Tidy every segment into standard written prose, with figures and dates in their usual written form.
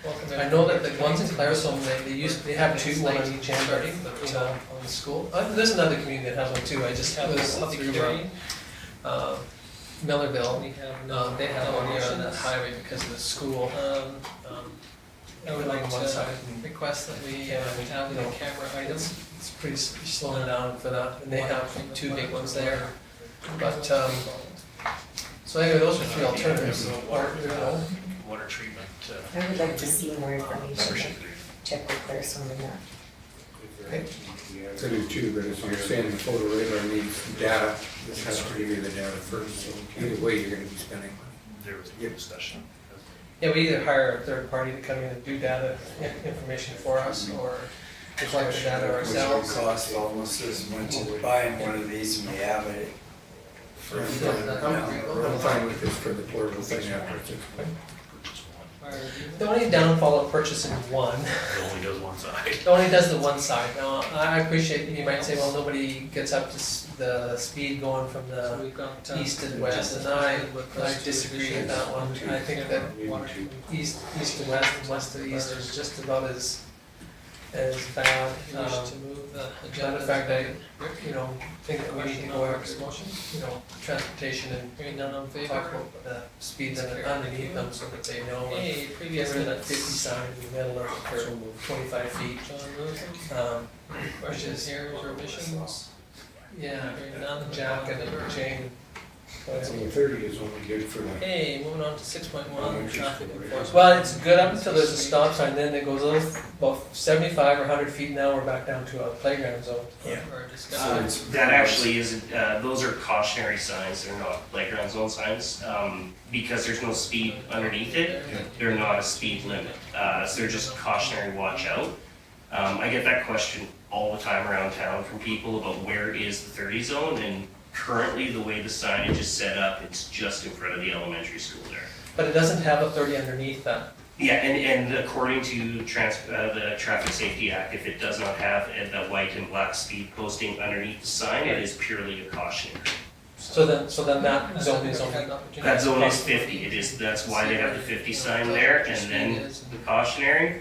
I know that the ones in Claresholm, they have two, one on each end already, on the school. There's another community that has one too, I just was through Millerville, they have one here on that highway because of the school. I would like one side. to request that we have the camera item. It's pretty slowing down for that, and they have two big ones there. But, so anyway, those are three alternatives, or, you know. Water treatment. I would like to see more information, Membership. check with Claresholm on that. Okay. I do too, but as you're saying, the photo radar needs data, this has to give you the data first, so either way, you're gonna be spending money. There was a good discussion. Yeah, we either hire a third party to come in and do data information for us, or collect the data Which will ourselves. cost almost as much as buying one of these and we have it for I'm fine with this for the portable thing after it's explained. The only downfall of purchasing one, It only does one side. it only does the one side. Now, I appreciate, you might say, well, nobody gets up to the speed going from So the we've got east to west, and I request disagree with that one. I think that east to west and west to east is just about as bad. You wish to move the Matter agenda. of fact, I, think that we need to go after, motion. transportation and Hearing none on favor. talk about the speeds underneath them so that they know. and Hey, Get previous rid of that minutes. 50 sign in the middle of it for 25 feet. John Wilson. Which Questions is, here, revisions? yeah, Hearing none. jack and a chain. Only 30 is only good for the. Okay, moving on to 6.1, traffic enforcement. Well, it's good up until there's a stop sign, then it goes a little, about 75 or 100 feet now, we're back down to a playground zone. Yeah. Or discussion. That actually isn't, those are cautionary signs, they're not playground zone signs. Because there's no speed underneath it, they're not a speed limit. So they're just cautionary watch out. I get that question all the time around town from people about where is the 30 zone, and currently the way the signage is set up, it's just in front of the elementary school there. But it doesn't have a 30 underneath that. Yeah, and according to the Traffic Safety Act, if it does not have the white and black speed posting underneath the sign, it is purely a cautionary. So then that zone is only, That zone is 50, that's why they have the 50 sign there, and then the cautionary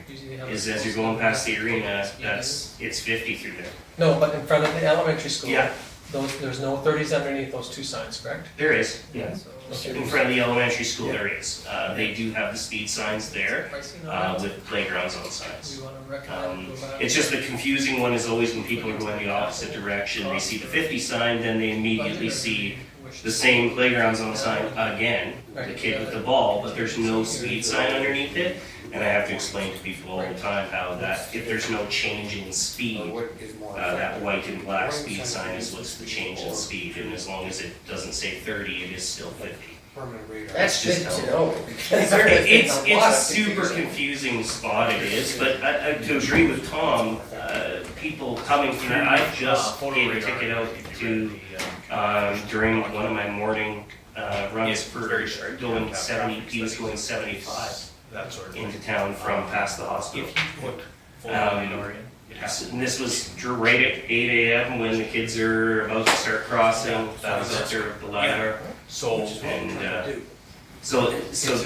is as you're going past the arena, it's 50 through there. no, but in front of the elementary school. Yeah. There's no 30s underneath those two signs, correct? There is, yeah. Okay. In front of the elementary school, there is. They do have the speed signs there, Pricing on that? with playground zone signs. We want to recommend. go back. It's just the confusing one is always when people are going the opposite direction, they see the 50 sign, then they immediately see the same playground zone sign again, the kid with the ball, but there's no speed sign underneath it. And I have to explain to people all the time how that, if there's no change in speed, that white and black speed sign is what's the change in speed, and as long as it doesn't say 30, it is still 50. That's good to know. It's a super confusing spot it is, but to agree with Tom, people coming through, I just gave a ticket out to, during one of my morning runs for going 70, he was going 75 That sort of. into town from past the hospital. If you put full radar in, it has And this was right at 8 AM when the kids are about to start crossing, that was after the LiDAR. so. And, so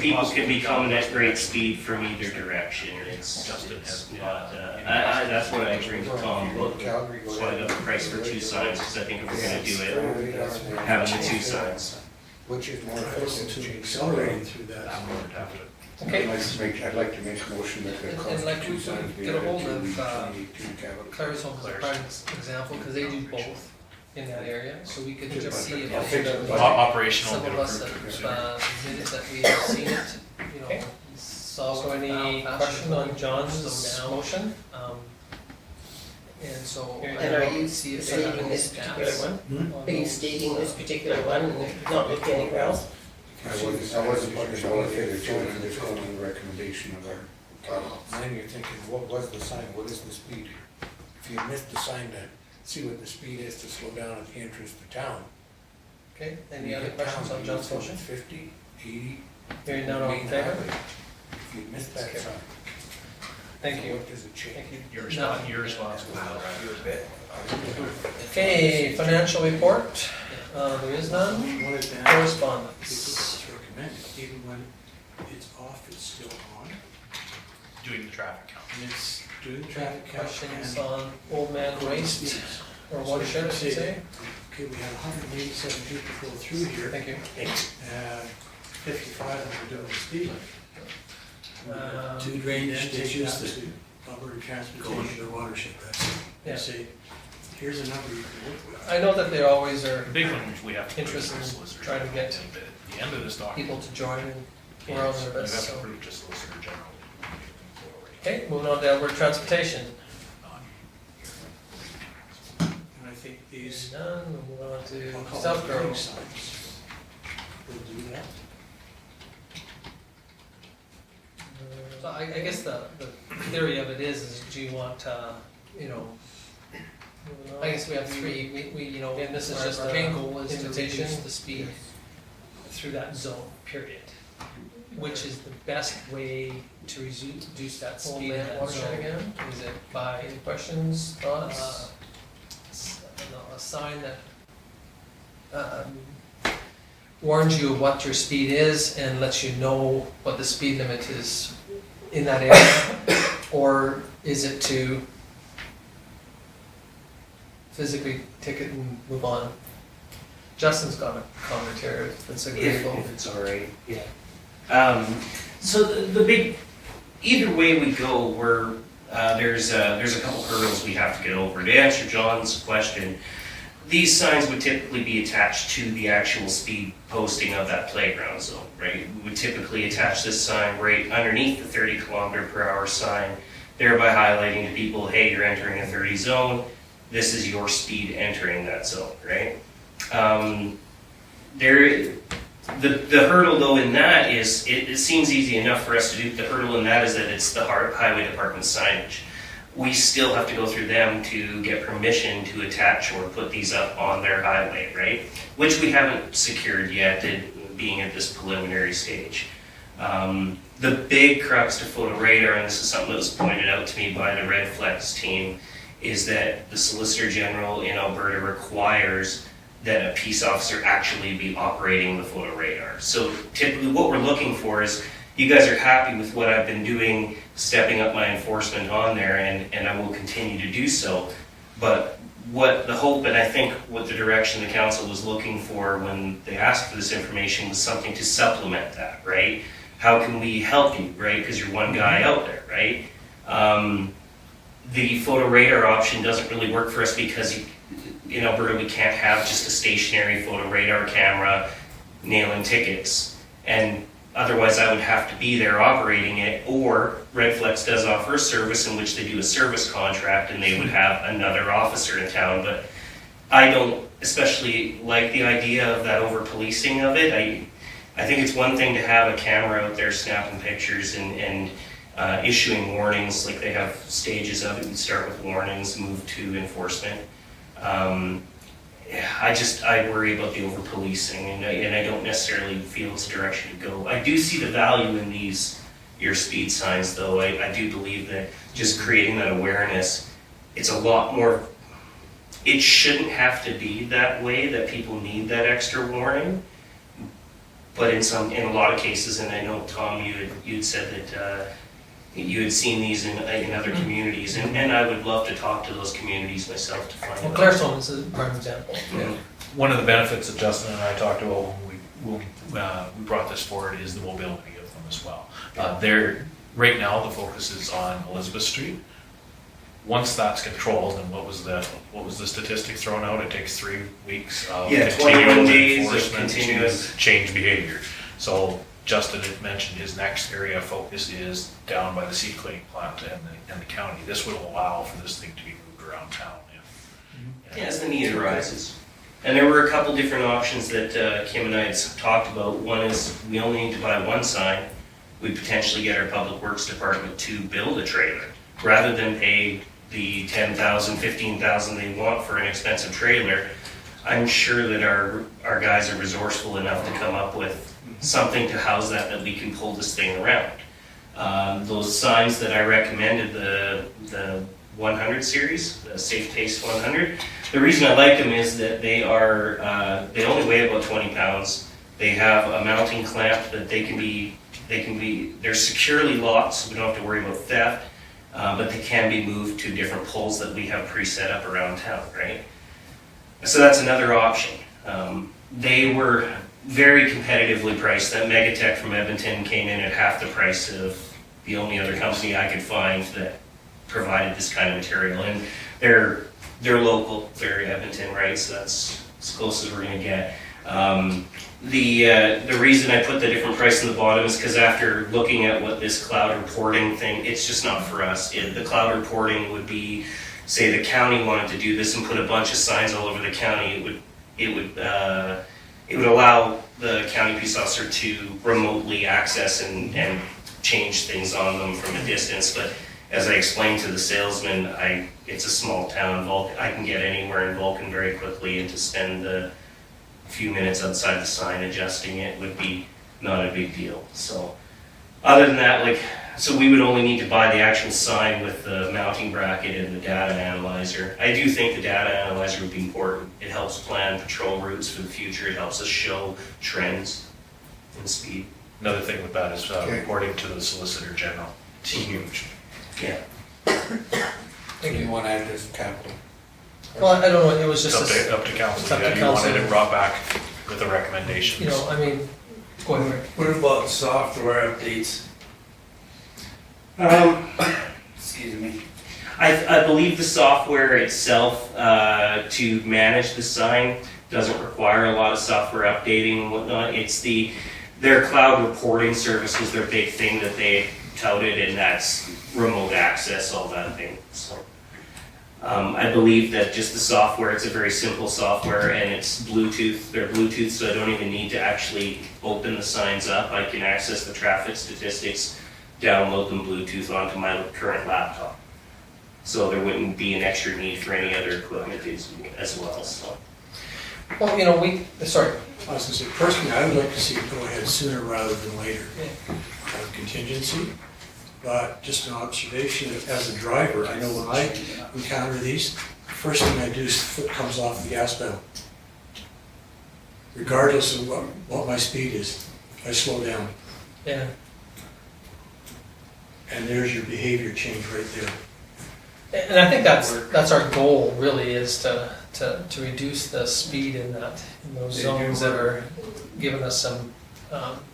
people can be coming at great speed from either direction, it's not, that's what I agree with Tom, look, that's why I got the price for two signs, because I think if we're gonna do it, having the two signs. Which is more efficient to accelerating through that. Okay. I'd like to make a motion that the And cost like of we two signs be get a added hold to of, the capital. Claresholm is a prime example, because they do both in that area, so we could just see if I'll fix it. Operational. some of us that have admitted that we have seen it, Okay. saw So what any question on John's now. motion? And so. And are you see if stating this particular one? Are you stating this particular one and not looking anywhere else? I wasn't looking at all of it, it's only this only recommendation of our. Then you're thinking, what was the sign, what is the speed? If you missed the sign to see what the speed is to slow down at the entrance to town. Okay, any You other hit questions town, on you John's go motion? 50, 80. Hearing none, all in main favor? highway. If you missed that Okay. sign. Thank so you. What does it change? Thank you. You're responsible for that. You bet. Okay, financial report, there is none. What is that? People Correspondence. just recommend it, even when it's off, it's still on. doing the traffic count. And it's doing traffic count Questions and on Old Man Waste, or watershed, I should say? Okay, we had 187 people go through here, Thank you. 55 of them are doing the speed limit. Two drainage Then take ditches that that to Alberta go into Transportation the watershed, that's it. Yeah. and say, here's a number you can work with. I know that they always are The big one we have to. Interested in prove to the solicitor trying to get at the end of this document. people to join, and we're on is their You best, have to so. prove to solicitor general. Okay, moving on to Alberta Transportation. And I think these, None, we'll move on I'll to call South them Grove. warning signs, will do that. So I guess the theory of it is do you want, you know, I guess we have three, we, you know, and this is just Our a main goal is to invitation. reduce the speed through that zone, period. Which is the best way to reduce that Old speed in Man that watershed zone. again, Is it by any questions, thoughts? a sign that Warns you of what your speed is and lets you know what the speed limit is in that area? Or is it to physically ticket and move on? Justin's got a commentary that's agreeable. If it's all right, yeah. So the big, either way we go, there's a couple hurdles we have to get over. To answer John's question, these signs would typically be attached to the actual speed posting of that playground zone, right? We would typically attach this sign right underneath the 30 km/h sign, thereby highlighting to people, hey, you're entering a 30 zone, this is your speed entering that zone, right? The hurdle though in that is, it seems easy enough for us to do, the hurdle in that is that it's the highway department signage. We still have to go through them to get permission to attach or put these up on their highway, right? Which we haven't secured yet, being at this preliminary stage. The big crux to photo radar, and this is something that was pointed out to me by the Red Flex team, is that the Solicitor General in Alberta requires that a peace officer actually be operating the photo radar. So typically what we're looking for is, you guys are happy with what I've been doing, stepping up my enforcement on there, and I will continue to do so. But what the hope, and I think what the direction the council was looking for when they asked for this information, was something to supplement that, right? How can we help you, right? Because you're one guy out there, right? The photo radar option doesn't really work for us because in Alberta we can't have just a stationary photo radar camera nailing tickets. And otherwise I would have to be there operating it, or Red Flex does offer a service in which they do a service contract and they would have another officer in town. But I don't especially like the idea of that over-policing of it. I think it's one thing to have a camera out there snapping pictures and issuing warnings, like they have stages of it. You start with warnings, move to enforcement. I worry about the over-policing, and I don't necessarily feel it's a direction to go. I do see the value in your speed signs, though. I do believe that just creating that awareness, it's a lot more, it shouldn't have to be that way, that people need that extra warning. But in a lot of cases, and I know, Tom, you'd said that you had seen these in other communities, and I would love to talk to those communities myself to find Well, out. Clarestone is a prime example. One of the benefits that Justin and I talked about when we brought this forward is the mobility of them as well. Right now, the focus is on Elizabeth Street. Once that's controlled, and what was the statistic thrown out? It takes 3 weeks of 21 days of enforcement continuous to change behavior. So Justin had mentioned his next area of focus is down by the seed cleaning plant and the county. This would allow for this thing to be moved around town. As the need arises. And there were a couple different options that Kim and I had talked about. One is we only need to buy one sign. We potentially get our public works department to build a trailer rather than pay the $10,000, $15,000 they want for an expensive trailer. I'm sure that our guys are resourceful enough to come up with something to house that we can pull this thing around. Those signs that I recommended, the 100 series, the Safe Pace 100, the reason I like them is that they only weigh about 20 pounds. They have a mounting clamp that they can be they're securely locked, so we don't have to worry about theft, but they can be moved to different poles that we have pre-set up around town, right? So that's another option. They were very competitively priced. That Megatech from Edmonton came in at half the price of the only other company I could find that provided this kind of material. And they're local, they're Edmonton, right? So that's as close as we're gonna get. The reason I put the different price on the bottom is because after looking at what this cloud reporting thing, it's just not for us. The cloud reporting would be, say the county wanted to do this and put a bunch of signs all over the county, it would allow the county peace officer to remotely access and change things on them from a distance. But as I explained to the salesman, it's a small town, Vulcan, I can get anywhere in Vulcan very quickly, and to spend a few minutes outside the sign adjusting it would be not a big deal. So other than that, so we would only need to buy the actual sign with the mounting bracket and the data analyzer. I do think the data analyzer would be important. It helps plan patrol routes for the future. It helps us show trends in speed. Another thing with that is reporting to the Solicitor General. It's huge. Yeah. So you want to add this capital? Well, I don't know, it was It's just, up to council. it's up to Yeah, you wanted council. it brought back with the recommendations. you know, I mean, go ahead, Rick. What about software updates? Excuse me. I believe the software itself to manage the sign doesn't require a lot of software updating and whatnot. It's their cloud reporting service was their big thing that they touted, and that's remote access, all that thing. So I believe that just the software, it's a very simple software, and it's Bluetooth. They're Bluetooth, so I don't even need to actually open the signs up. I can access the traffic statistics, download them Bluetooth onto my current laptop. So there wouldn't be an extra need for any other equipment as well, so. Well, you know, sorry, I was gonna say, personally, I would like to see it go ahead sooner rather than later. Out of contingency, but just an observation, as a driver, I know when I encounter these, first thing I do is foot comes off the gas pedal. Regardless of what my speed is, I slow down, yeah. and there's your behavior change right there. And I think that's our goal, really, is to reduce the speed in those zones that are giving us some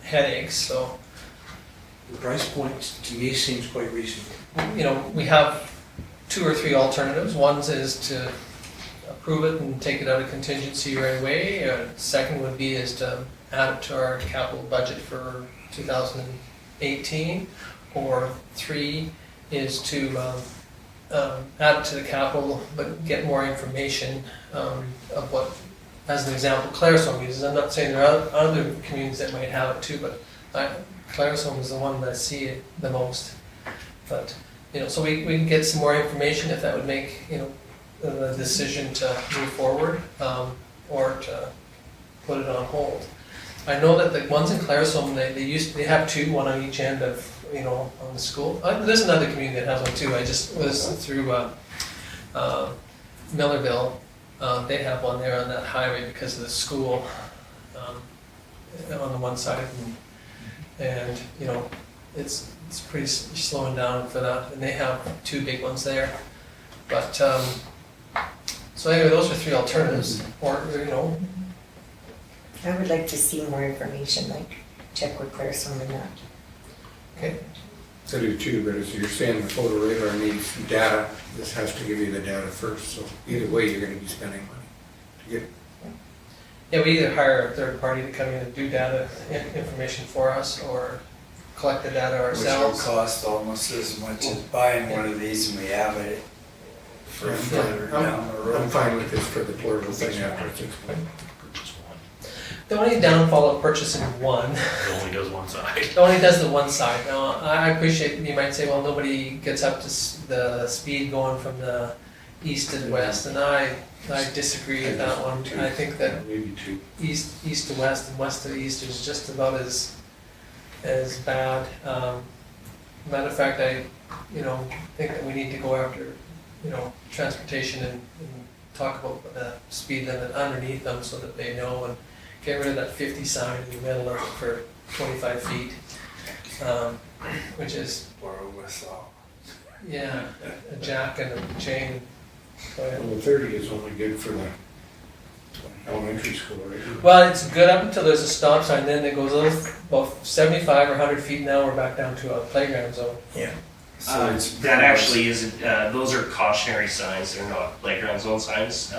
headaches, so. The price point to me seems quite reasonable. You know, we have 2 or 3 alternatives. One is to approve it and take it out of contingency right away. Second would be is to add it to our capital budget for 2018. Or 3 is to add it to the capital, but get more information of what, as an example, Claresholm uses. I'm not saying there are other communities that might have it too, but Claresholm is the one that I see it the most. But, you know, so we can get some more information if that would make, you know, the decision to move forward or to put it on hold. I know that the ones in Claresholm, they have 2, one on each end of, you know, on the school. There's another community that has one too. I just was through Millerville. They have one there on that highway because of the school on the one side. And you know, it's pretty slowing down for that. And they have 2 big ones there. But, so anyway, those are 3 alternatives. Or, you know. I would like to see more information, like check with Claresholm and that. Okay. I do too, but as you're saying, the photo radar needs data. This has to give you the data first, so either way, you're gonna be spending money to get. Yeah, we either hire a third party to come in and do data information for us, or collect the data Which will ourselves. cost almost as much as buying one of these and we have it for further down the road. I'm fine with this for the portable thing after it's explained. Purchase one. The only downfall of purchasing one, It only does one side. it only does the one side. Now, I appreciate, you might say, well, nobody gets up to the speed going from the east to the west, and I disagree with that one. I think that Maybe 2. east to west and west to east is just about as bad. Matter of fact, I, you know, think that we need to go after, you know, transportation and talk about the speed limit underneath them so that they know, and get rid of that 50 sign in the middle of it for 25 feet. which is, Or a whistle. yeah, a jack and a chain. Well, the 30 is only good for the elementary school, right? Well, it's good up until there's a stop sign, then it goes about 75 or 100 feet, now we're back down to a playground zone. So it's That actually isn't, those are cautionary signs, they're not playground zone signs.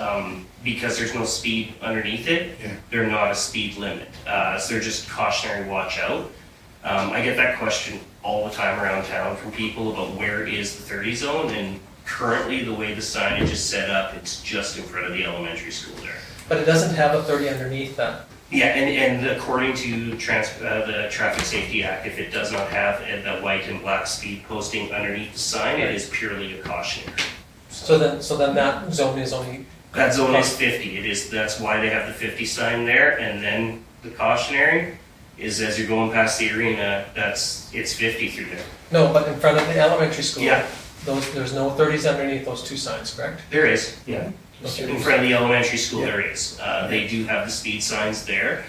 Because there's no speed underneath it, Yeah. they're not a speed limit. So they're just cautionary watch out. I get that question all the time around town from people about where is the 30 zone, and currently the way the signage is set up, it's just in front of the elementary school there. But it doesn't have a 30 underneath that. Yeah, and according to the Traffic Safety Act, if it does not have the white and black speed posting underneath the sign, it is purely a cautionary. So then that zone is only, That zone is 50, that's why they have the 50 sign there, and then the cautionary is as you're going past the arena, it's 50 through there. no, but in front of the elementary school. Yeah. There's no 30s underneath those two signs, correct? There is, yeah. Okay. In front of the elementary school, there is. They do have the speed signs there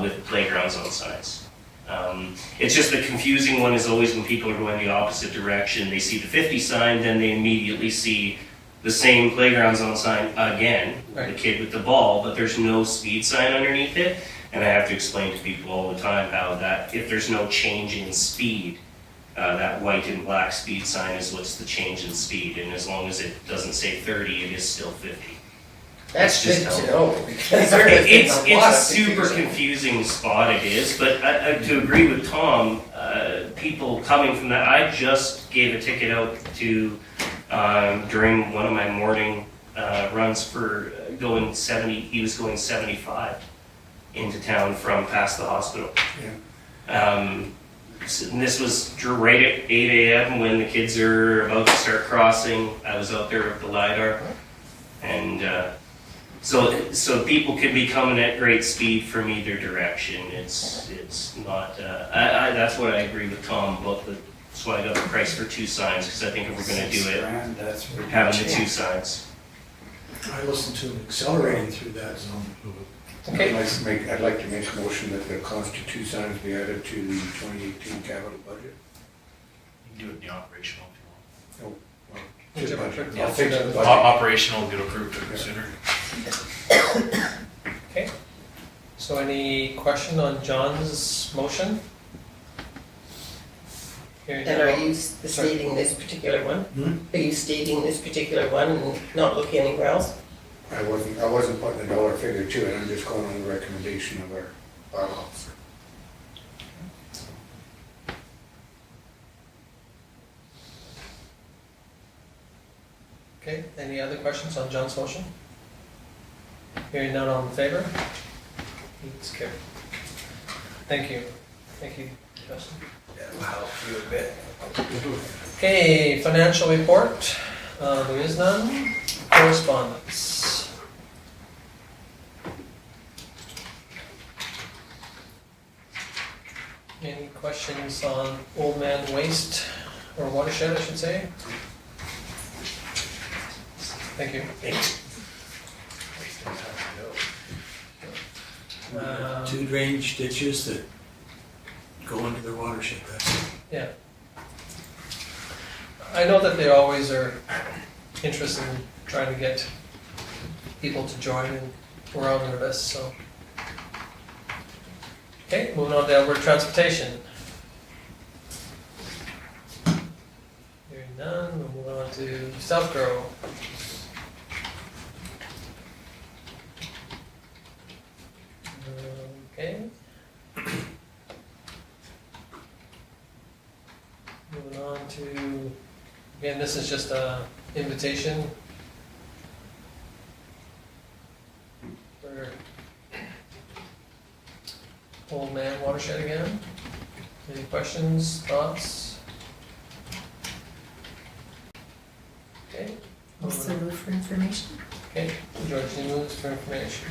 with playground zone signs. It's just the confusing one is always when people are going the opposite direction, they see the 50 sign, then they immediately see the same playground zone sign again, the Right. kid with the ball, but there's no speed sign underneath it. And I have to explain to people all the time how that if there's no change in speed, that white and black speed sign is what's the change in speed, and as long as it doesn't say 30, it is still 50. That's It's good just to know, because there has been It's a lot a of super confusion. confusing spot it is, but to agree with Tom, people coming from that, I just gave a ticket out to, during one of my morning runs for going 70, he was going 75 into town from past the hospital. And this was right at 8 a.m. when the kids are about to start crossing. I was out there with the LiDAR. And so people can be coming at great speed from either direction. It's not, that's what I agree with Tom about that's why I got the price for two signs, because I think if we're gonna do it, $6,000, that's pretty having the cheap. two signs. I listened to them accelerating through that zone. Okay. I'd like to make a motion that the cost of two signs be added to the 2018 capital budget. You can do it in the operational if you want. Just Whichever budget. fits I'll fix the the budget. budget. Operational, get approved sooner. Okay. So any question on John's motion? Hearing And none. are you stating this particular one? Hmm? Are you stating this particular one and not looking anywhere else? I wasn't putting a dollar figure to it, I'm just going on the recommendation of our officer. Okay, any other questions on John's motion? Hearing none, all in favor? It's carried. Thank you. Thank you, Justin. That'll help you a bit. Okay, financial report, there is none. Correspondence. Any questions on Old Man Waste, or watershed, I should say? Thank you. Two drainage ditches that go into their watershed, that's it. Yeah. I know that they always are interested in trying to get people to join, and we're on their list, so. Okay, moving on to Alberta Transportation. Hearing none, we'll move on to South Grow. Okay. Moving on to, again, this is just a invitation for Old Man Watershed again. Any questions, thoughts? Okay. Also move for information. Okay, George, you moves for information.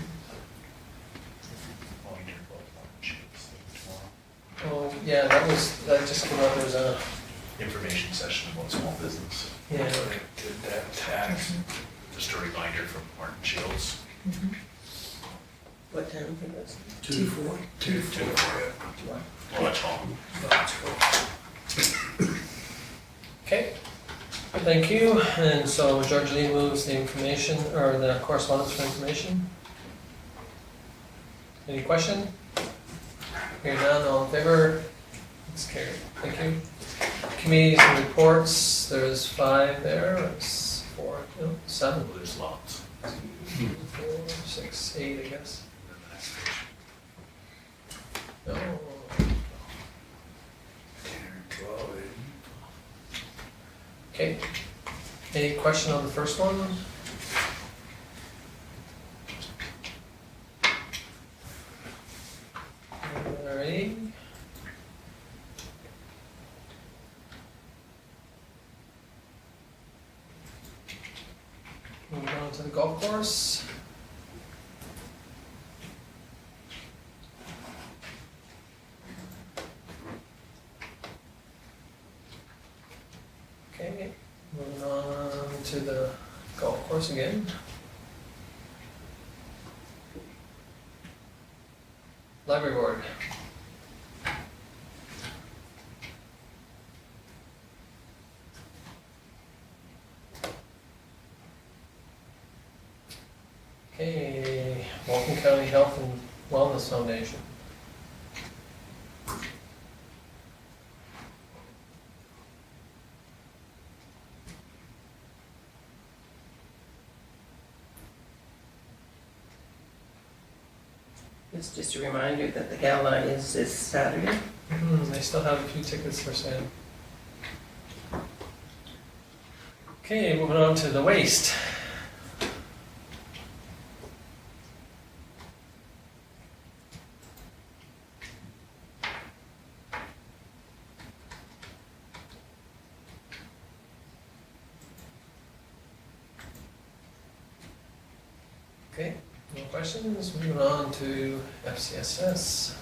Oh, yeah, that just came out, there was a, Information session about small business. yeah, Did that tax, just a reminder from Martin Shields. What time it was? 2-4? 2-4. Well, that's all. Okay, thank you. And so Georgeline moves the information, or the correspondence for information. Any question? Hearing none, all in favor? It's carried. Thank you. Committees and reports, there's 5 there, it's 4, no, 7. Well, there's lots. 2, 4, 6, 8, I guess. No. 10 or 12, isn't Okay. Any question on the first one? Alright. Moving on to the golf course. Okay, moving on to the golf course again. Library board. Okay, Vulcan County Health and Wellness Foundation. It's just a reminder that the gala is this Saturday. They still have a few tickets for sale. Okay, moving on to the waste. Okay, no questions. Moving on to FCSS.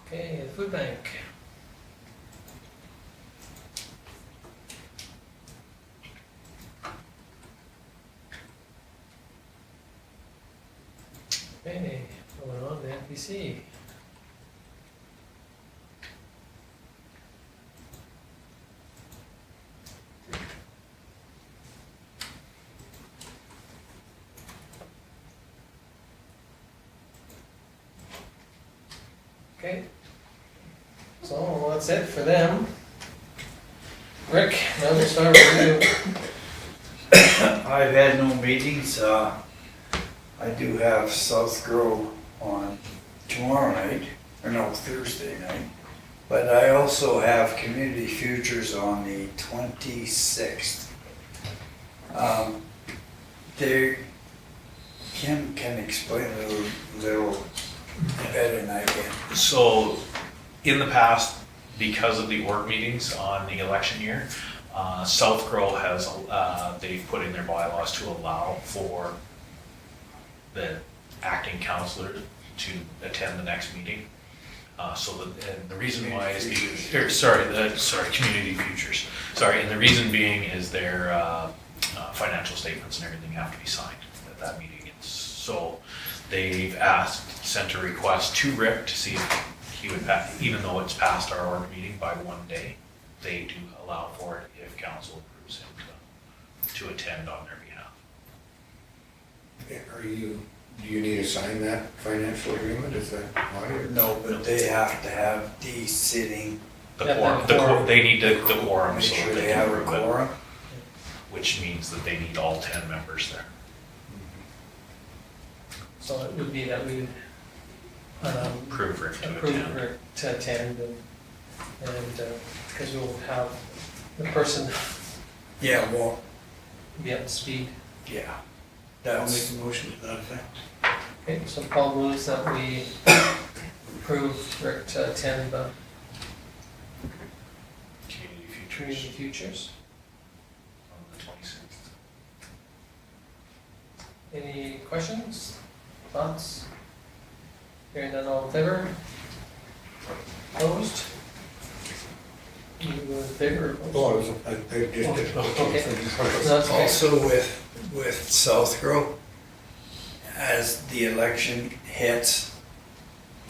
Okay, the food bank. Okay, moving on to NPC. Okay, so that's it for them. Rick, now we'll start with you. I've had no meetings, I do have South Grove on tomorrow night, or no, Thursday night. But I also have Community Futures on the 26th. Kim can explain a little better than I can. So, in the past, because of the org meetings on the election year, South Grow has, they've put in their bylaws to allow for the acting counselor to attend the next meeting. And the reason why is because, Community Futures. Sorry, and the reason being is their financial statements and everything have to be signed at that meeting. So they've sent a request to Rick to see if he would, even though it's past our org meeting by 1 day, they do allow for it if council approves him to attend on their behalf. Do you need to sign that financial agreement, is that audio? No, but they have to have the sitting, They need the quorum, make so sure they they have a can approve it, quorum. which means that they need all 10 members there. So it would be that we would Approve Rick to approve attend. Rick to attend and because we'll have the person Yeah, well, be up to speed. yeah, I'll make that's, a motion to that effect. Okay, so Paul moves that we approve Rick to attend the Community Community Futures Futures. on the 26th. Any questions, thoughts? Hearing none, all in favor? Opposed? You in favor? or Well, opposed? I just did. Okay. That's okay. Also with South Grove, as the election hits,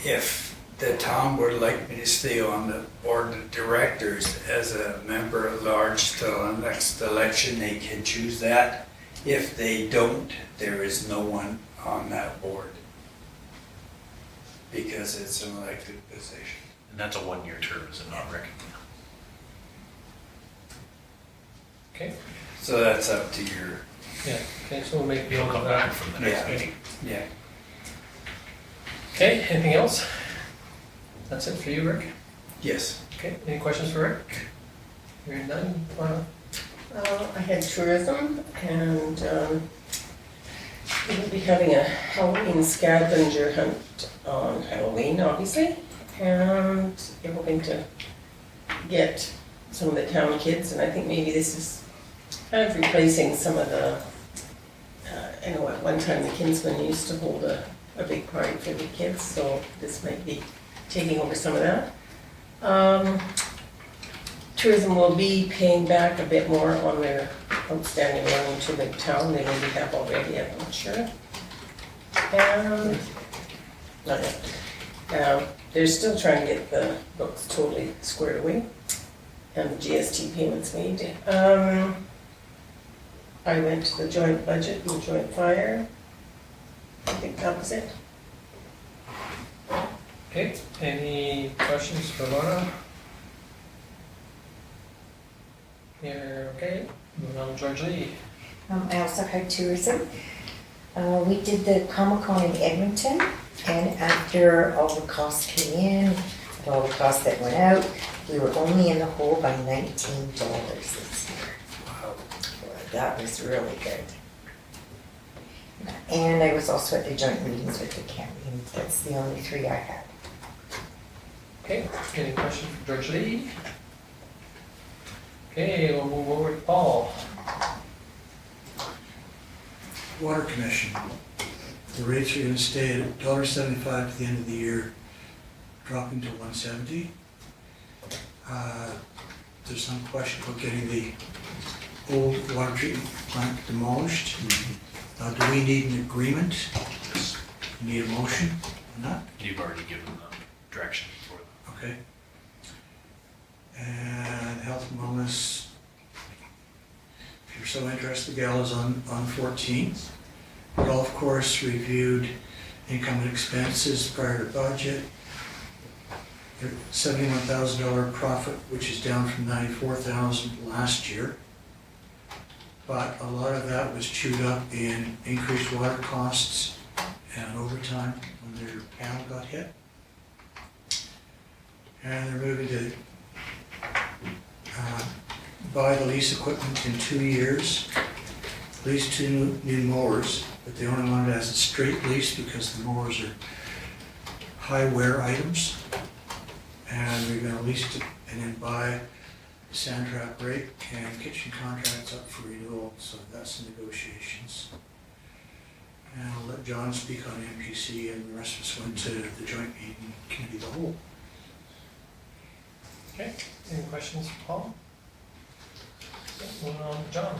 if the town would like me to stay on the board of directors as a member at large till the next election, they can choose that. If they don't, there is no one on that board. Because it's an elected position. And that's a one-year term, is it not, Rick? Okay, So that's up to your, yeah, okay, so we'll make You'll note come of back that. from the next Yeah. meeting. yeah. Okay, anything else? That's it for you, Rick? Yes. Okay, any questions for Rick? Hearing none, I had tourism and we'll be having a Halloween scavenger hunt on Halloween, obviously. And we're hoping to get some of the town kids, and I think maybe this is kind of replacing some of the, I know at one time the Kinsmen used to hold a big party for the kids, so this might be taking over some of that. Tourism will be paying back a bit more on their outstanding loan to the town, they maybe have already, I'm not sure. And, not yet. They're still trying to get the books totally squared away and the GST payments made. I went to the joint budget and joint fire. I think that was it. okay, any questions for Laura? You're okay, moving on, George Lee. I also had tourism. We did the Comic-Con in Edmonton, and after all the costs came in, and all the costs that went out, we were only in the hole by $19 this year. Wow. That was really good. And I was also at the joint meetings with the county, and that's the only 3 I had. Okay, any questions for George Lee? Okay, we'll move over to Paul. Water Commission, the rates are gonna stay at $1.75 at the end of the year, dropping to $1.70. There's some question about getting the old water treatment plant demolished. Do we need an agreement? Need a motion on that? You've already given the direction for them. Okay. And health and wellness, if you're so interested, the gala's on 14th. Golf course reviewed income and expenses prior to budget. $71,000 profit, which is down from $94,000 last year. But a lot of that was chewed up in increased water costs and overtime when their panel got hit. And they're moving to buy the lease equipment in 2 years, lease 2 new mowers, but they only want it as a straight lease because the mowers are high wear items. And we're gonna lease it and then buy the sand trap rake and kitchen contracts up for renewal, so that's the negotiations. And I'll let John speak on MPC, and the rest of us went to the joint meeting, committee of the whole. Okay, any questions for Paul? Okay, moving on to John.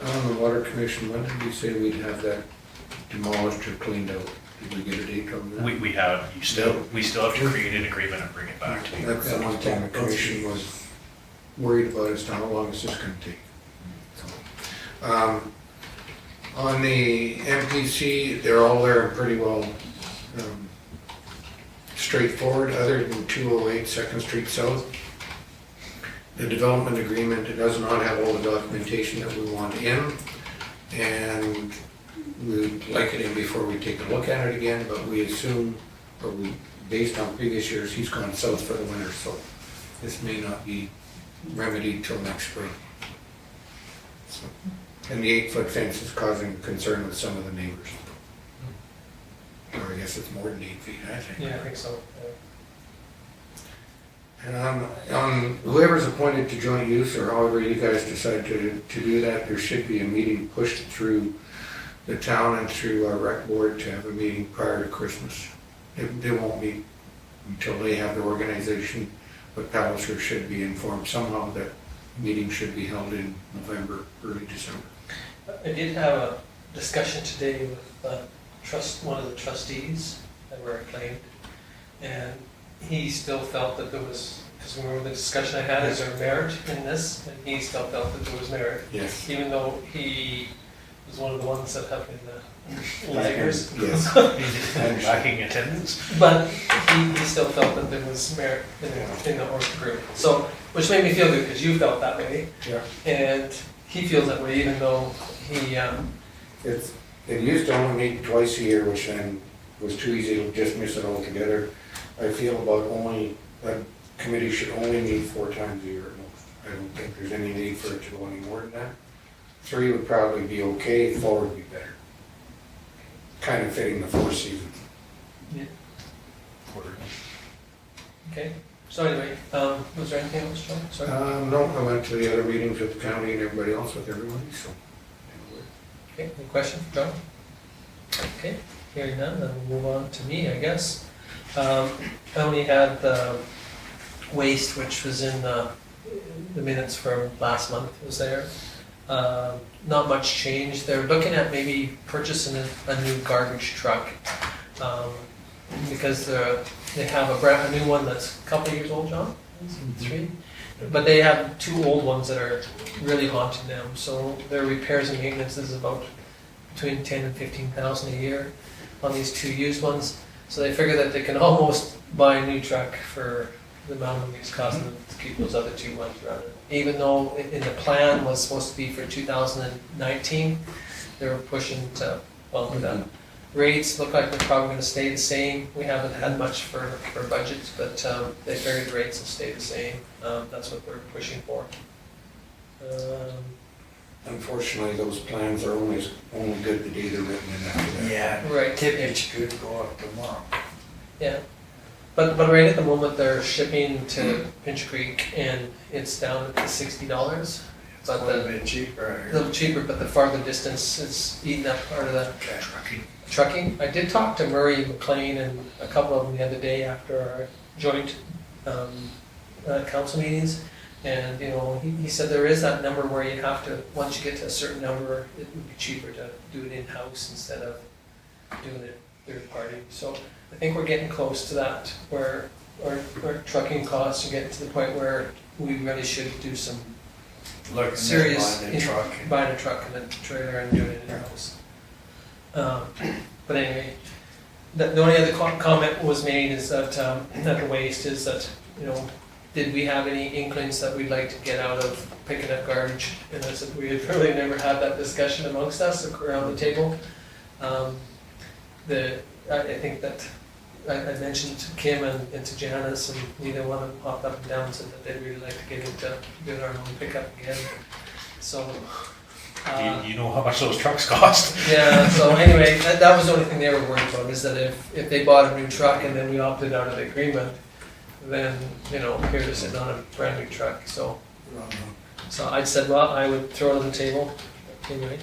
On the water commission, when did we say we'd have that demolished or cleaned out? Did we get a date on that? We have, we still have to create an agreement and bring it back to you. That's the one thing the commission was worried about as to how long is this gonna take. So, on the MPC, they're all there and pretty well straightforward, other than 208 Second Street South. The development agreement, it does not have all the documentation that we want in, and we'd like it in before we take a look at it again, but we assume, or we, based on previous years, he's gone south for the winter, so this may not be remedied till next spring. So, and the 8-foot fence is causing concern with some of the neighbors. Or I guess it's more than 8 feet, I think. Yeah, I think so. And on whoever's appointed to joint use, or however you guys decide to do that, there should be a meeting pushed through the town and through our rec board to have a meeting prior to Christmas. They won't meet until they have the organization, but Palliser should be informed somehow that meeting should be held in November, early December. I did have a discussion today with one of the trustees that were acclaimed, and he still felt that there was, because remember the discussion I had, is there merit in this? And he still felt that there was merit, Yes. even though he was one of the ones that have been laggers. Yes. Lacking attendance. But he still felt that there was merit in the horse group. So, which made me feel good, because you felt that way. Yeah. And he feels that way, even though he, It used to only meet twice a year, which then was too easy to just miss it altogether. I feel that committee should only meet 4 times a year at most. I don't think there's any need for it to go any more than that. 3 would probably be okay, 4 would be better. Kind of fitting the 4 seasons. okay. So anyway, was there anything else, John? Sorry. No, I went to the other meetings with the county and everybody else with everybody, so. Okay, any questions, John? Okay, hearing none, then we'll move on to me, I guess. I only had the waste, which was in the minutes from last month, was there. Not much change. They're looking at maybe purchasing a new garbage truck, because they have a new one that's a couple of years old, John? 3? But they have 2 old ones that are really haunting them, so their repairs and maintenance is about between 10 and 15,000 a year on these 2 used ones. So they figure that they can almost buy a new truck for the amount of it's costing them to keep those other 2 ones running. Even though in the plan was supposed to be for 2019, they were pushing to bump it up. Rates look like they're probably going to stay the same. We haven't had much for budgets, but they figured rates will stay the same. That's what they're pushing for. Unfortunately, those plans are only good the day they're written in after that. Yeah, Right. tippage could go up tomorrow. Yeah, but right at the moment they're shipping to Pinch Creek and it's down at $60. It's But quite a the- bit cheaper out A here. little cheaper, but the farther distance is eating up part of the Trucking. trucking. I did talk to Murray McLean and a couple of them the other day after our joint council meetings. And, he said there is that number where you have to, once you get to a certain number, it would be cheaper to do it in-house instead of doing it third party. So I think we're getting close to that, where our trucking costs are getting to the point where we really should do some Looking serious, at buying a truck. buying a truck and a trailer and doing it in-house. But anyway, the only other comment was made is that, at the waste is that, did we have any inklings that we'd like to get out of picking up garbage? And I said, we had really never had that discussion amongst us around the table. I think that I mentioned to Kim and to Janice, and neither one of them popped up and down and said that they'd really like to get into doing our own pickup again. So. You know how much those trucks cost? Yeah, so anyway, that was the only thing they were worried about, is that if they bought a new truck and then we opted out of the agreement, then, here they're sitting on a brand new truck, so. So I said, well, I would throw it on the table, anyway.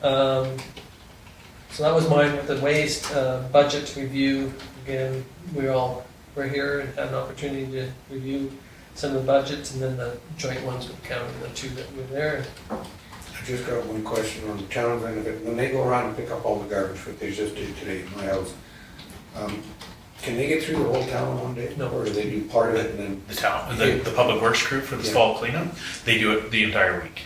So that was mine with the waste, budget review. Again, we're here and had an opportunity to review some of the budgets, and then the joint ones with the county, the 2 that were there. I just got one question on the town end of it. When they go around and pick up all the garbage, what they just did today at my house, can they get through the whole town in one day? No. Or do they do part of it and then? The public works crew for this Yeah. fall cleanup, they do it the entire week.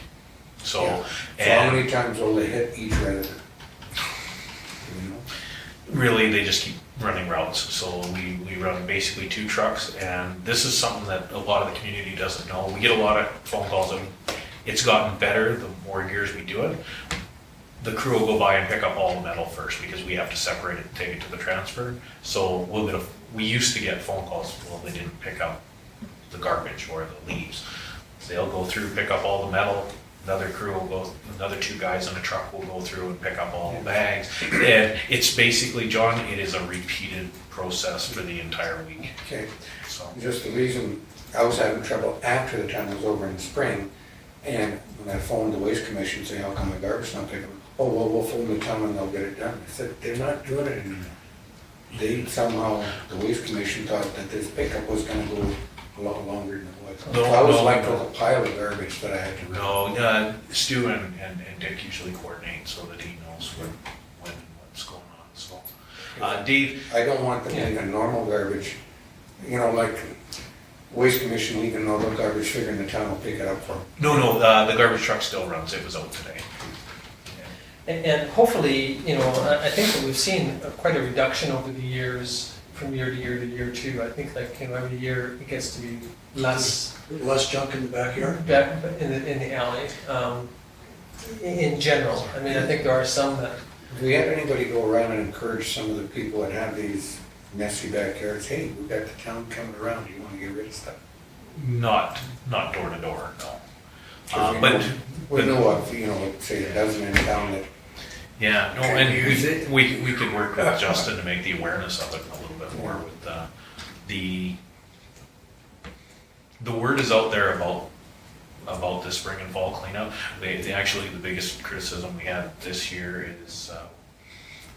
So, Yeah. So how and many times will they hit each resident? You know? really, they just keep running routes. So we run basically 2 trucks, and this is something that a lot of the community doesn't know. We get a lot of phone calls, and it's gotten better the more years we do it. The crew will go by and pick up all the metal first, because we have to separate it and take it to the transfer. So we used to get phone calls, well, they didn't pick up the garbage or the leaves. So they'll go through, pick up all the metal, another 2 guys in a truck will go through and pick up all the bags. And it's basically, John, it is a repeated process for the entire week, Okay, so. just the reason I was having trouble after the time was over in the spring, and when I phoned the waste commission, say, how come my garbage not taken? Oh, well, we'll phone the town and they'll get it done. I said, they're not doing it anymore. they somehow, the waste commission thought that this pickup was gonna go a lot longer than it was. No, I was no, like no. with a pile of garbage that I had to. No, Stu and Dick usually coordinate so that he knows when and what's going on, so. Dave, I don't want them leaving normal garbage, you know, like waste commission leaving normal garbage, figuring the town will pick it up for them. no, the garbage truck still runs, it was out today. And hopefully, you know, I think that we've seen quite a reduction over the years, from year to year to year too. I think like, you know, every year it gets to be less Less junk in the backyard? back in the alley, in general. I mean, I think there are some that, Do we have anybody go around and encourage some of the people that have these messy backyards, hey, we've got the town coming around, do you wanna get rid of stuff? Not door to door, no. 'Cause we know of, you know, like say a dozen in town that. Yeah, no, Can and use it. we could work with Justin to make the awareness of it a little bit more with the word is out there about the spring and fall cleanup. They actually, the biggest criticism we had this year is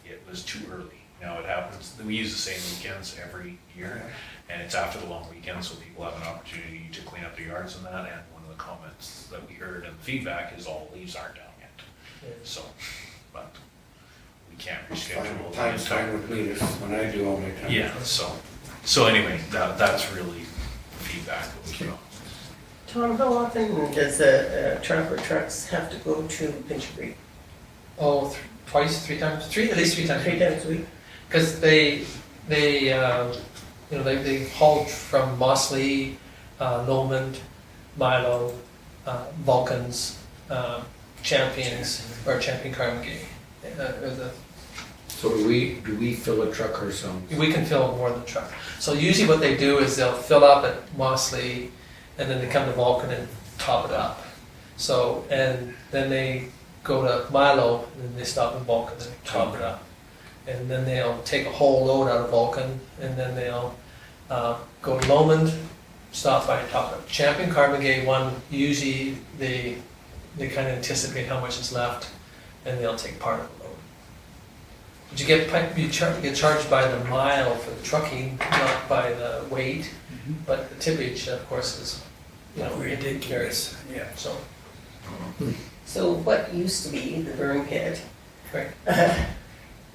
it was too early. Now it happens, we use the same weekends every year, and it's after the long weekend, so people have an opportunity to clean up their yards and that, and one of the comments that we heard and feedback is all the leaves aren't down yet. So, but we can't reschedule. the Time's entire- fine with me, this is when I do all my time. Yeah, so anyway, that's really feedback that we got. Tom, how often does a truck or trucks have to go to Pinch Creek? oh, twice, three times, at least three times. 3 times a week? Because they you know, they hauled from Mossley, Lomond, Milo, Vulcans, Champions, or Champion Carnegie. So do we fill a truck ourselves? We can fill more than a truck. So usually what they do is they'll fill up at Mossley, and then they come to Vulcan and top it up. So, and then they go to Milo, and then they stop in Vulcan and top it up. And then they'll take a whole load out of Vulcan, and then they'll go to Lomond, stop by and top it up. Champion Carnegie one, usually they kind of anticipate how much is left, and they'll take part of the load. But you get charged by the mile for the trucking, not by the weight. But the tippage, of course, is, you know, Ridiculous, yeah. So, So what used to be the burn pit, right.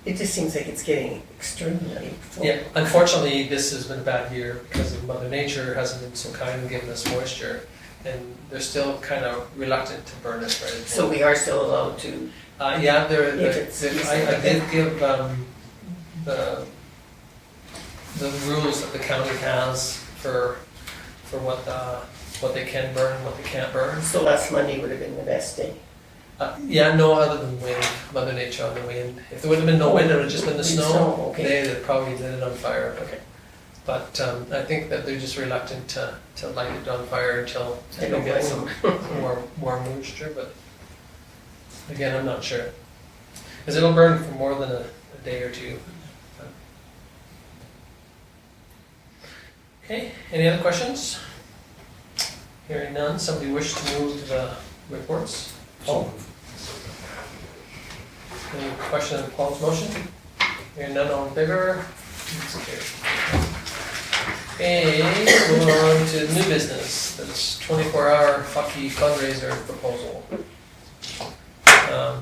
it just seems like it's getting extremely full. Yeah, unfortunately, this has been a bad year because of Mother Nature hasn't been so kind and given us moisture. And they're still kind of reluctant to burn it right. So we are still allowed to, Yeah, If it's I did give the rules that the county has for what they can burn, what they can't burn. so last Monday would have been the best day. Yeah, no other than wind, Mother Nature on the wind. If there would have been no wind, it would have just been the snow. Okay. They'd probably lit it on fire. But I think that they're just reluctant to light it on fire until I they don't get blame some more moisture. But again, I'm not sure. Because it'll burn for more than a day or two. Okay, any other questions? Hearing none, somebody wish to move to the reports? Paul? Any question on Paul's motion? Hearing none, all in favor? It's carried. Okay, move on to new business, that's 24-hour hockey fundraiser proposal. I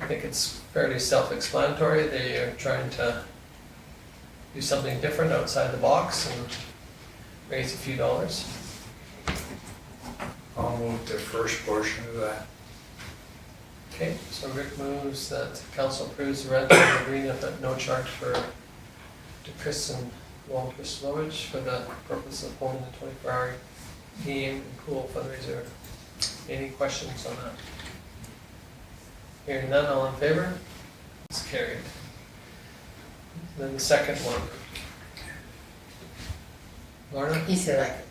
think it's fairly self-explanatory, they are trying to do something different outside the box and raise a few dollars. I'll move the first portion of that. Okay, so Rick moves that council approves the rental of the arena at no charge to Chris and Walt Lovich for the purpose of holding a 24-hour game and pool fundraiser. Any questions on that? Hearing none, all in favor? It's carried. Then the second one. Lorna? He said I could.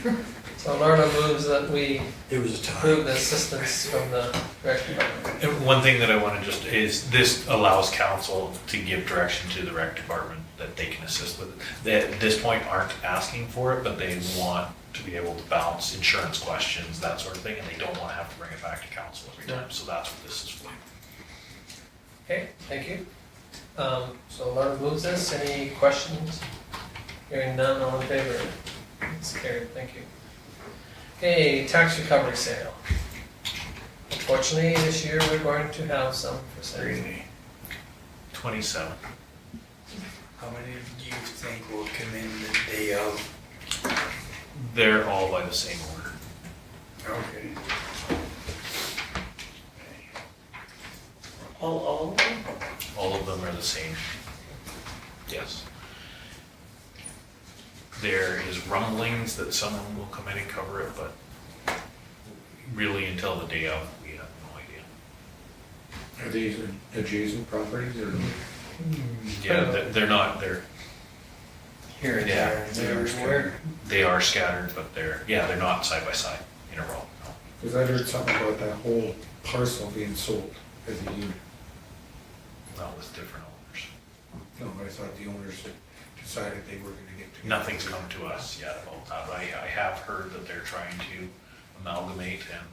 Yeah. So Lorna moves that we There was a time. approve the assistance from the rec department. And one thing that I want to just is this allows council to give direction to the rec department that they can assist with it. They at this point aren't asking for it, but they want to be able to bounce insurance questions, that sort of thing, and they don't want to have to bring it back to council every time, so that's what this is for. Okay, thank you. So Laura moves this, any questions? Hearing none, all in favor? It's carried, thank you. Okay, tax recovery sale. Unfortunately, this year we're going to have some for sale. Really? 27. How many do you think will come in the day of? They're all by the same order. Okay. All of them? All of them are the same. Yes. There is rumblings that someone will come in and cover it, but really until the day of, we have no idea. Are these adjacent properties or? Yeah, they're not, Here and Yeah, there, and everywhere. they are scattered, but they're not side by side in a row. No. Because I heard something about that whole parcel being sold as a unit. Not with different owners. No, I thought the owners had decided they were gonna get together. Nothing's come to us yet about that. I have heard that they're trying to amalgamate and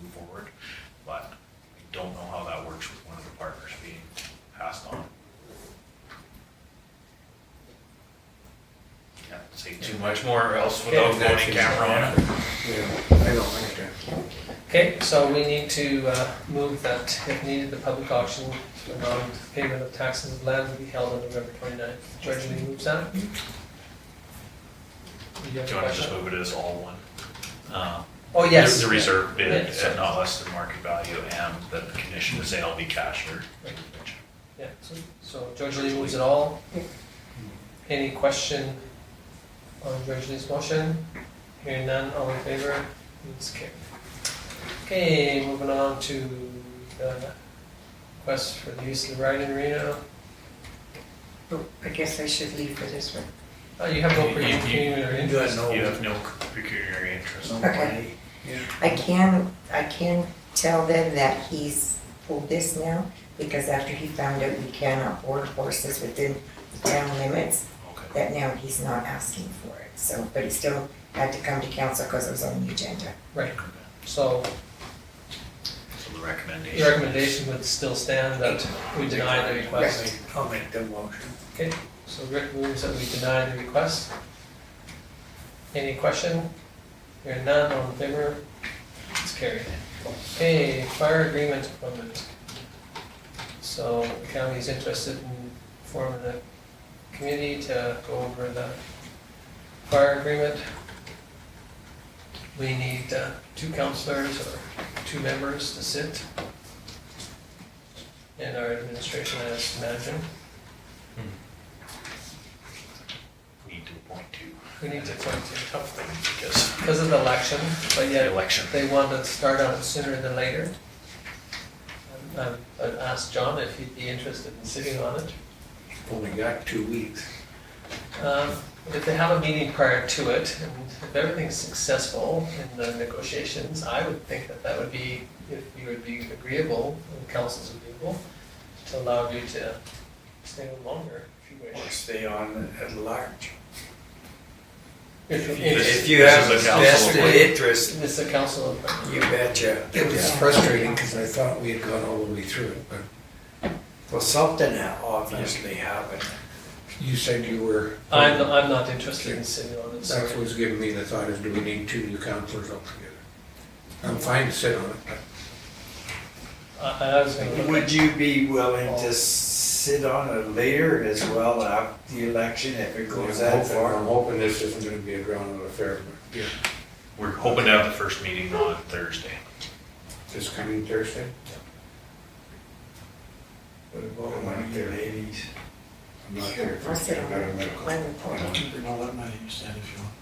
move forward, but I don't know how that works with one of the partners being passed on. Can't say too much more else without Yeah, going camera on it. Yeah, I know, I understand. Okay, so we need to move that if needed, the public auction for non-payment of taxes of land will be held on November 29th. George Lee moves that. Do you want to just move it as all one? Oh, yes. The reserve bid Yeah, sorry. at not less than market value and the condition of sale be cash or. Yeah, so George Lee moves it all. Any question on George Lee's motion? Hearing none, all in favor? It's carried. Okay, moving on to the request for the use of the riding arena. Oh, I guess I should leave for this one. You have no You- pecuniary interest. You have no pecuniary interest. Okay. Yeah. I can tell them that he's pulled this now, because after he found out we cannot board horses within the town limits, Okay. that now he's not asking for it, so, but he still had to come to council because it was on the agenda. Right, so So the recommendation. the recommendation would still stand that we deny the request. I'll make the motion. Okay, so Rick moves that we deny the request. Any question? Hearing none, all in favor? It's carried. Okay, fire agreement appointment. So the county is interested in forming a committee to go over the fire agreement. We need 2 councillors or 2 members to sit. And our administration, as imagine. We need to appoint two. We need to appoint 2. Tough thing Because of the election, but the yet election. they want to start on it sooner than later. I've asked John if he'd be interested in sitting on it. Only got 2 weeks. If they have a meeting prior to it, and if everything's successful in the negotiations, I would think that that would be, if you would be agreeable, and council's agreeable, to allow you to stay on longer if you Or wish. stay on at large. If If you This have is a council vested appointment. interest, it's a council appointment. you betcha. It was frustrating because I thought we had gone all the way through it, but Well, something obviously happened. you said you were. I'm not interested in sitting on it, so. That's what's giving me the thought is do we need 2 new councillors altogether? I'm fine to sit on it, but I was gonna look at. Would you be willing to sit on it later as well after the election if it goes that I'm far? hoping this isn't gonna be a drawn out affair, but yeah, We're hoping to have the first meeting on Thursday. this coming Thursday. What about one of your ladies? I'm not there I'll Thursday, sit I've on got a the medical. plan report. I'll let my name stand if you want.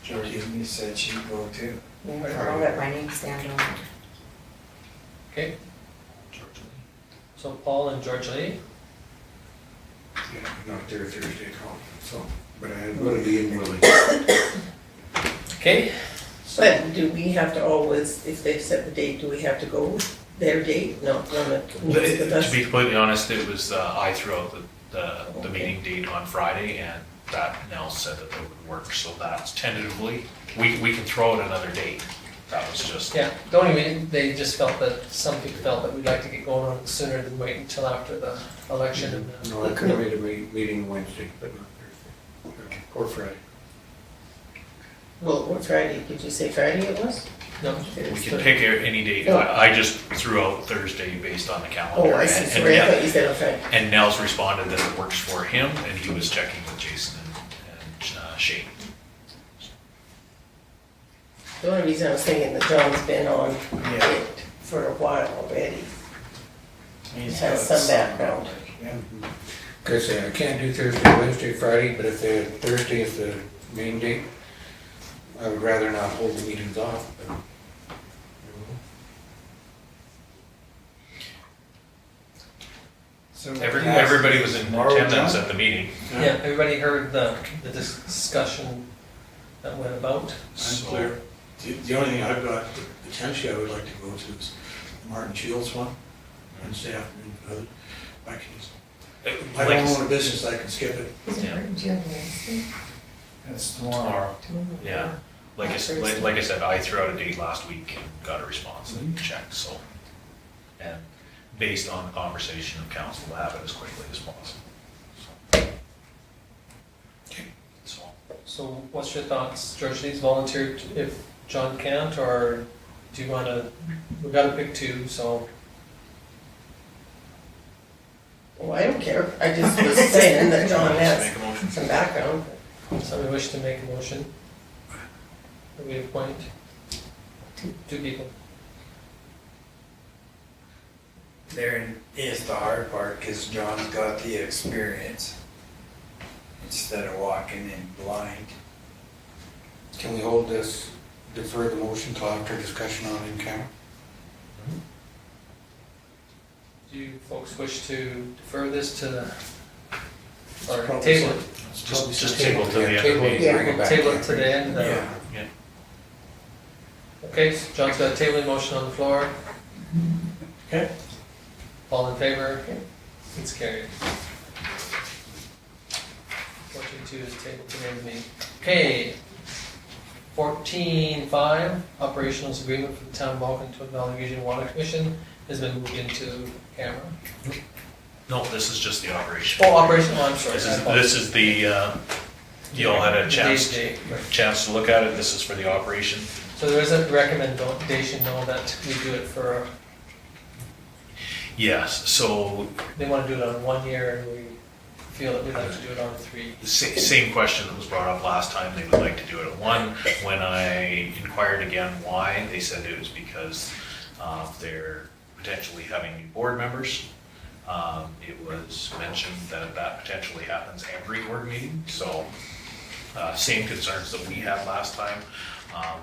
Georgie said she'd go too. I'll let my name stand on it. Okay, so Paul and George Lee, Yeah, I'm not there Thursday at all, so, but I'm gonna be in Willie. okay? But do we have to always, if they've set the date, do we have to go with their date, not one that meets with To us? be completely honest, it was, I threw out the meeting date on Friday and that Nell said that they would work, so that's tentatively, we can throw out another date. That was just, Yeah, the only reason, they just felt that, some people felt that we'd like to get going on it sooner than wait until after the election and No, I could have made a meeting Wednesday, but not Thursday. Or Friday. Well, what Friday, did you say Friday it was? no. we can pick any date. Oh. I just threw out Thursday based on the calendar. Oh, I see, And- sorry, I and thought you said on Friday. And Nels responded that it works for him, and he was checking with Jason and Shane. The only reason I was thinking that John's been on Yeah. it for a while already. He's Has got some background. Yeah. Cause I can't do Thursday, Wednesday, Friday, but if the Thursday is the main date, I would rather not hold the meetings off, but. So Everybody was in tomorrow, attendance John? at the meeting. Yeah, everybody heard the discussion that went about. I'm clear. The only thing I've got, potentially I would like to go to is the Martin Shields one, Wednesday afternoon, for other, I can, I Like don't own a business, I can skip it. Is Yeah. it Martin June Wednesday? That's tomorrow. Tomorrow. Tomorrow. Yeah. Like I said, I threw out a date last week and got a response and checked, so. And based on the conversation of council, we'll have it as quickly as possible. So, So what's your thoughts? George needs volunteered if John can't, or do you wanna, we gotta pick two, so. Well, I don't care, I just was saying that John has make a motion. some background. Somebody wish to make a motion? That we appoint two people. There is the hard part, cause John's got the experience. Instead of walking in blind. Can we hold this, defer the motion till after discussion on in camera? Do you folks wish to defer this to the, or Probably table so. it? Just table to the end of the Table it, meeting. Yeah. bring it back. Table it to the end? Yeah. Okay, so John's got a tabling motion on the floor. Okay. All in favor? It's carried. 14.2 is tabled to the end of the meeting. Okay. 14.5, operationals agreement for the town of Vulcan Twin Valley Region Water Commission has been moved into camera. No, this is just the operation. Oh, operational, I'm sorry. This is the, you all had a chance Day-to-day, right. to look at it. This is for the operation. So there is a recommendation though that we do it for, Yes, so they want to do it on 1 year and we feel that we'd like to do it on 3. same question that was brought up last time, they would like to do it at 1. When I inquired again why, they said it was because they're potentially having new board members. It was mentioned that that potentially happens every board meeting, so same concerns that we had last time.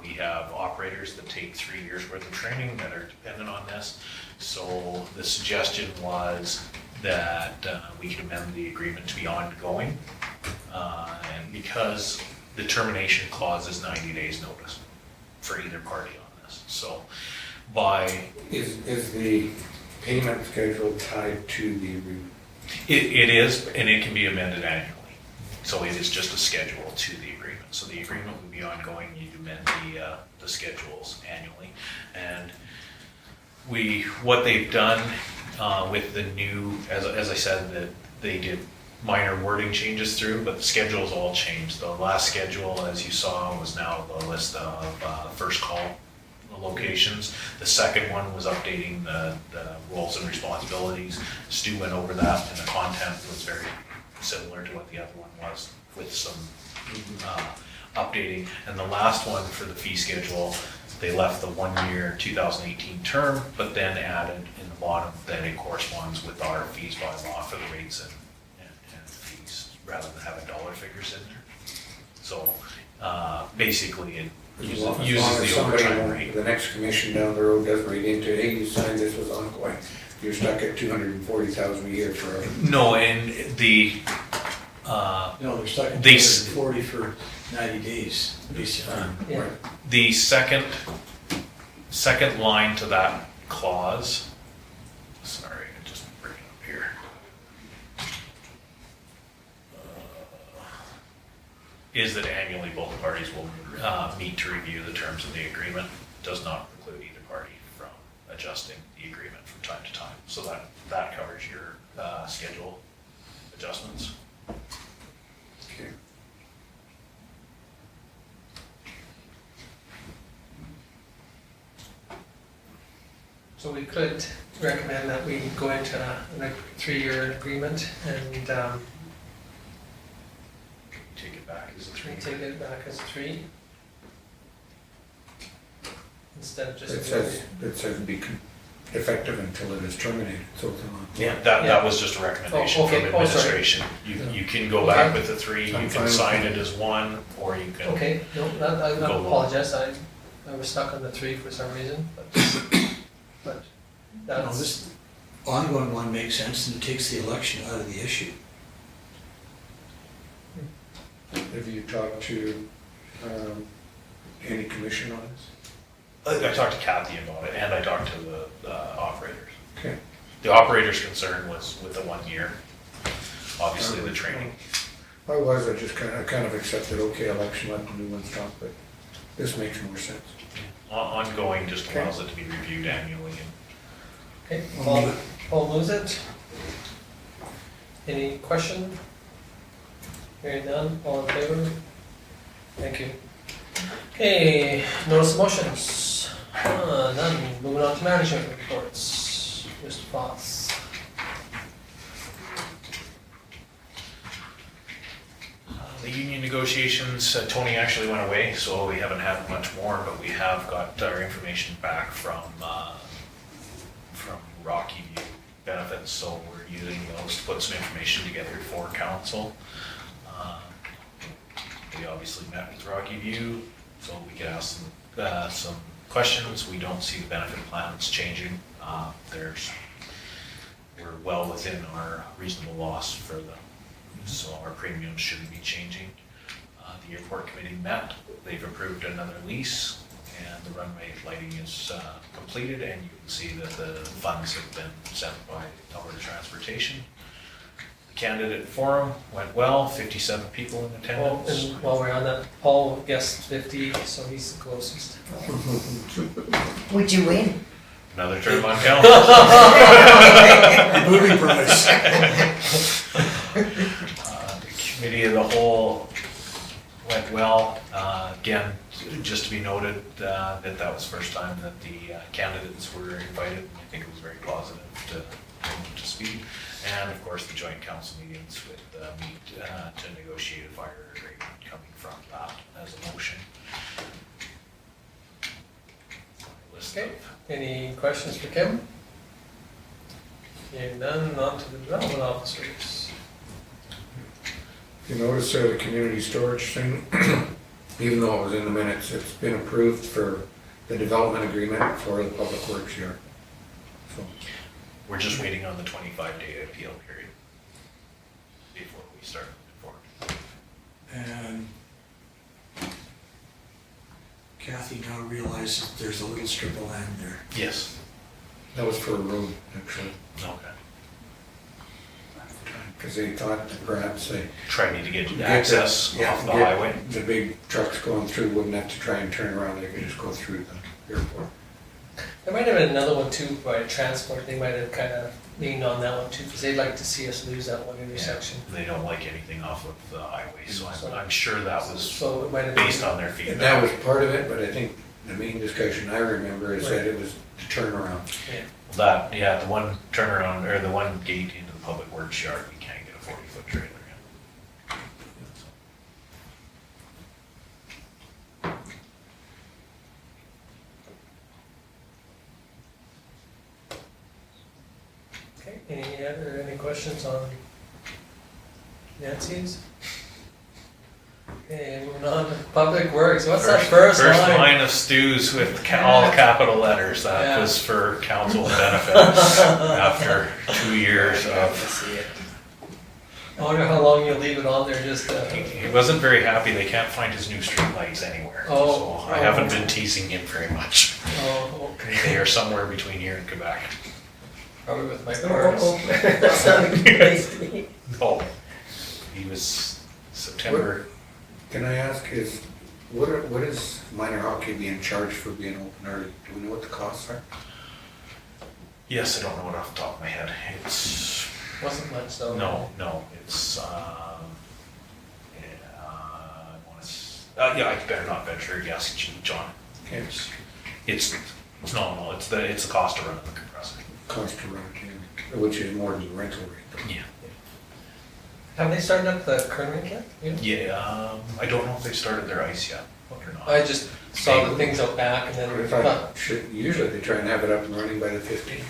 We have operators that take 3 years worth of training that are dependent on this. So the suggestion was that we could amend the agreement to be ongoing. And because the termination clause is 90 days notice for either party on this. So by, Is the payment schedule tied to the agreement? it is, and it can be amended annually. So it is just a schedule to the agreement. So the agreement would be ongoing, you amend the schedules annually. And what they've done with the new, as I said, that they did minor wording changes through, but the schedules all changed. The last schedule, as you saw, was now the list of first call locations. The second one was updating the roles and responsibilities. Stu went over that, and the content was very similar to what the other one was, with some updating. And the last one for the fee schedule, they left the 1 year 2018 term, but then added in the bottom that it corresponds with our fees by law for the rates and fees, rather than having dollar figures in there. So basically it As long as uses the somebody overtime won't- rate. The next commission down the road doesn't read into, hey, you signed this was ongoing. You're stuck at 240,000 a year forever. No, and the, No, they're stuck at They 240 for 90 days, basically. Yeah. the second line to that clause, sorry, I just bring it up here. Is that annually both parties will meet to review the terms of the agreement. does not preclude either party from adjusting the agreement from time to time. So that covers your schedule adjustments. Okay. So we could recommend that we go into a 3-year agreement and Take it back as a 3. take it back as 3. Instead of just. It says be effective until it is terminated, so it's on. Yeah, that was just a recommendation Oh, okay. from Oh, sorry. administration. Yeah. You can go back with the 3, you I'm can fine with sign that. it as 1, or you can. Okay, no, I Go on. apologize, I was stuck on the 3 for some reason, but No, that's, this ongoing one makes sense and it takes the election out of the issue. Have you talked to any commission on this? I talked to Kathy about it, and I talked to the operators. Okay. The operator's concern was with the 1 year, obviously the training. I just kind of accepted, okay, election, let the new ones talk, but this makes more sense. Ongoing just allows it to be reviewed annually. okay, Paul moves it. Any question? Hearing none, all in favor? Thank you. Okay, notice of motions. None, moving on to management reports. Mr. Foss. The union negotiations, Tony actually went away, so we haven't had much more, but we have got our information back from Rocky View benefits, so we're using those to put some information together for council. We obviously met with Rocky View, so we could ask them some questions. We don't see the benefit plans changing. We're well within our reasonable loss for them, so our premiums shouldn't be changing. The airport committee met, they've approved another lease, and the runway lighting is completed, and you can see that the funds have been sent by Alberta Transportation. The candidate forum went well, 57 people in Oh, attendance. and while we're on that, Paul guessed 50, so he's the closest. Would you win? Another term on council. Moving price. The committee of the whole went well. Again, just to be noted, that was the first time that the candidates were invited. I think it was very positive to bring them to speed. And of course, the joint council meetings with meet to negotiate a fire agreement coming from that as a motion. List Okay. of Any questions for Kim? Hearing none, on to the development officers. You notice the community storage thing, even though it was in the minutes, it's been approved for the development agreement for the public works yard. So, We're just waiting on the 25-day appeal period before we start moving forward. And Kathy now realizes that there's a little strip of land there. Yes. that was for a road, actually, Okay. because they thought that perhaps they. Trying to get get access yeah, off the get highway. The big trucks going through wouldn't have to try and turn around, they could just go through the airport. There might have been another one too, by transport, they might have kind of leaned on that one too, because they'd like to see us lose that one intersection. They don't like anything off of the highway, so So- I'm sure that was So it might have been. based on their And feedback. that was part of it, but I think the main discussion I remember is that it was to turn around. That, yeah, the one turnaround, or the one gate into the public works yard, we can't get a 40-foot trailer in. Okay, any questions on Nancy's? Okay, moving on to public works, what's that first First line? line of stews with all capital letters, that Yeah. was for council benefits after 2 years of. See it. I wonder how long you'll leave it on there, just, He wasn't very happy, they can't find his new street lights anywhere. Oh. So I haven't been teasing him very much. oh, okay, They are somewhere between here and Quebec. probably with my Oh, cars. that sounded good place to be. Oh, he was September. Can I ask, is What is minor hockey being charged for being open early? Do we know what the costs are? Yes, I don't know it off the top of my head. It's, Wasn't much though. no, it's, I I better not venture a guess, John. Okay. It's nominal, it's the cost to run the compressor. Cost to run it, yeah, which is more than the rental rate. Yeah. Have they started up the current rink yet? You know? Yeah, I don't know if they started their ice yet or not. I just saw the things out back and I then, thought, usually they try and have it up and running by the 15th.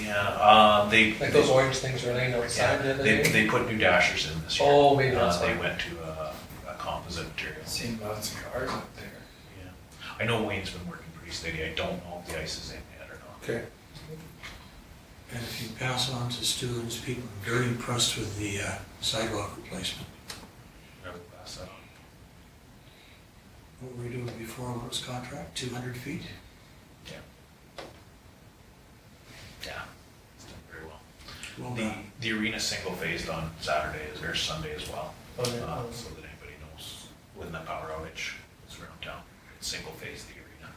Yeah, like those orange things were laying outside the other day. they put new dashers in this year. Oh, maybe that's They why. went to a composite material. Seen lots of cars up there. Yeah. I know Wayne's been working pretty steady. I don't know if the ice is in yet or not. Okay. And if you pass on to students, people are very impressed with the sidewalk replacement. I will pass that on. What were we doing before Lowe's contract, 200 feet? Yeah, it's done very well. Well The, done. the arena's single phased on Saturday or Sunday as well. Oh, yeah. So that anybody knows when the power outage is around town, it's single phase the arena.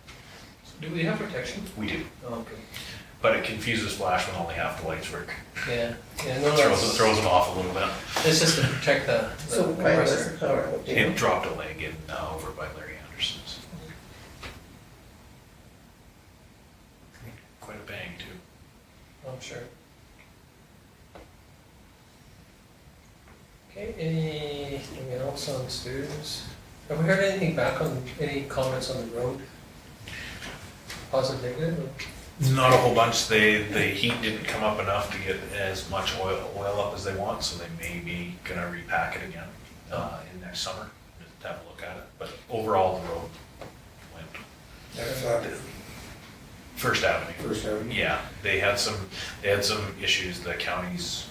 Do we have protection? We do, Oh, okay. but it confuses Flash when only half the lights work. Yeah, yeah, no, Throws them off a little bit. it's just to protect the So why was compressor. the power out, do you know? It dropped a leg in over by Larry Anderson's. Quite a bang too. I'm sure. Okay, anything else on students? Have we heard anything back on, any comments on the road? Positive, negative? Not a whole bunch. The heat didn't come up enough to get as much oil up as they want, so they may be gonna repack it again in next summer, just to have a look at it. But overall, the road went That's First Avenue. First Avenue? Yeah, they had some issues. The county's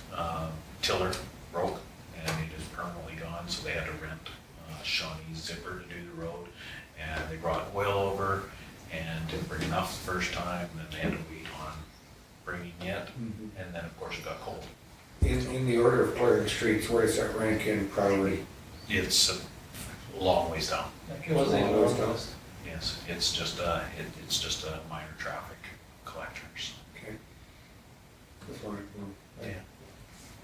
tiller broke and it is permanently gone, so they had to rent Shawnee's zipper to do the road. And they brought oil over and didn't bring enough the first time, and then they had to wait on bringing it, and then of course it got cold. In the order of clearing streets, where does that rank in priority? It's a long ways down. It wasn't even on the list. Yes, it's just a minor traffic collectors. Okay. Just wanted to know. Yeah.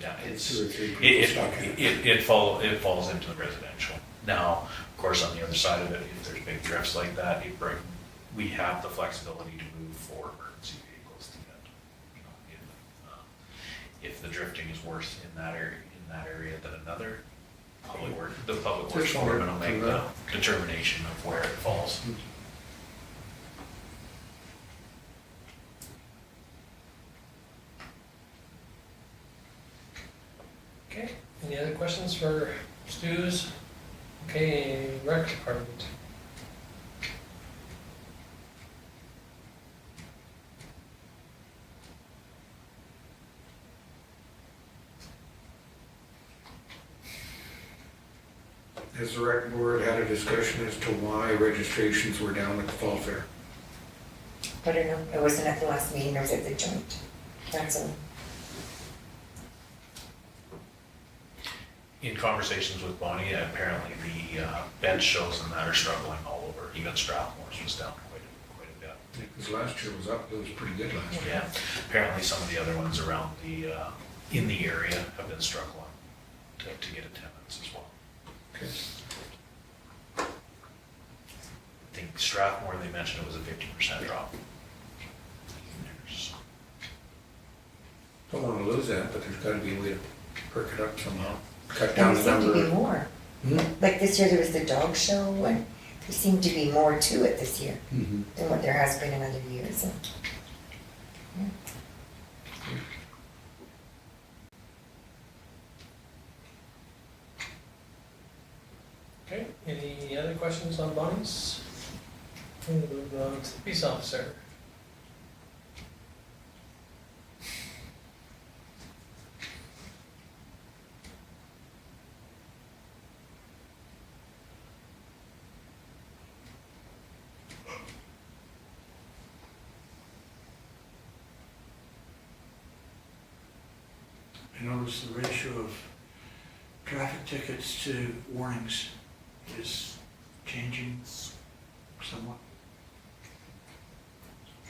Yeah, it's, Two or three people it stuck in it. it falls into the residential. Now, of course, on the other side of it, if there's big drifts like that, we have the flexibility to move for emergency vehicles to get, you know, if the drifting is worse in that area than another, the public works department will make the determination of where it falls. Okay, any other questions for Stu's? Okay, rec department. Has the rec board had a discussion as to why registrations were down at the fall fair? I don't know, I wasn't at the last meeting, I was at the joint, that's all. In conversations with Bonnie, apparently the bench shows and that are struggling all over. Even Strathmore's was down quite a bit. Because last year was up, it was pretty good last year. Yeah, apparently some of the other ones around in the area have been struggling to get attendance as well. Okay. I think Strathmore, they mentioned it was a 50% drop. Don't want to lose that, but there's got to be a way to perk it up somehow. Cut And down there the seemed to be number. more, Hmm? like this year there was the dog show and there seemed to be more to it this year Mhm. than what there has been in other years. And, yeah. Okay, any other questions on Bonnie's? Okay, move on to the peace officer. I noticed the ratio of traffic tickets to warnings is changing